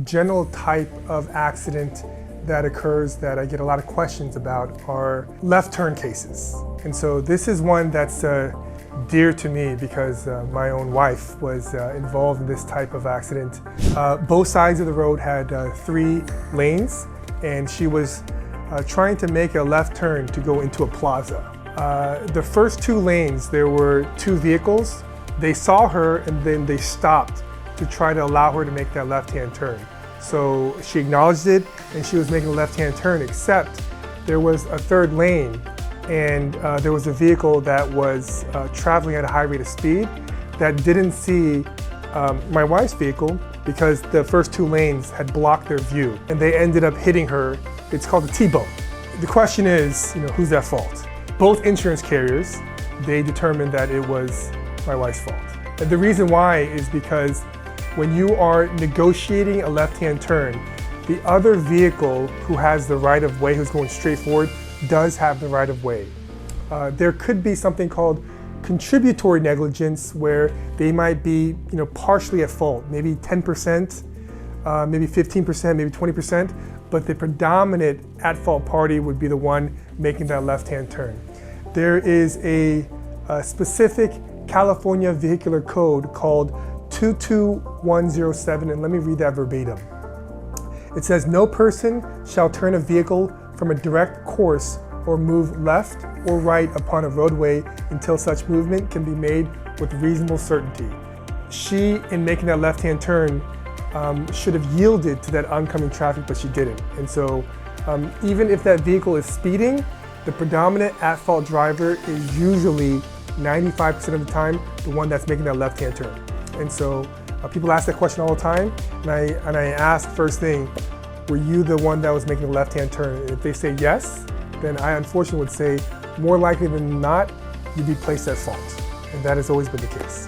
general type of accident that occurs that I get a lot of questions about are left turn cases. And so this is one that's dear to me because my own wife was involved in this type of accident. Both sides of the road had 3 lanes, and she was trying to make a left turn to go into a plaza. The first 2 lanes, there were 2 vehicles. They saw her and then they stopped to try to allow her to make that left-hand turn. So she acknowledged it and she was making a left-hand turn, except there was a 3rd lane and there was a vehicle that was traveling at a high rate of speed that didn't see my wife's vehicle because the first 2 lanes had blocked their view and they ended up hitting her. It's called a T-bone. The question is, who's at fault? Both insurance carriers, they determined that it was my wife's fault. And the reason why is because when you are negotiating a left-hand turn, the other vehicle who has the right-of-way, who's going straight forward, does have the right-of-way. There could be something called contributory negligence where they might be partially at fault, maybe 10%, maybe 15%, maybe 20%, but the predominant at-fault party would be the one making that left-hand turn. There is a specific California vehicular code called 22107, and let me read that verbatim. It says, no person shall turn a vehicle from a direct course or move left or right upon a roadway until such movement can be made with reasonable certainty. She, in making that left-hand turn, should have yielded to that oncoming traffic, but she didn't. And so even if that vehicle is speeding, the predominant at-fault driver is usually 95% of the time the one that's making that left-hand turn. And so people ask that question all the time, and I ask first thing, were you the one that was making the left-hand turn? And if they say yes, then I unfortunately would say more likely than not, you'd be placed at fault. And that has always been the case.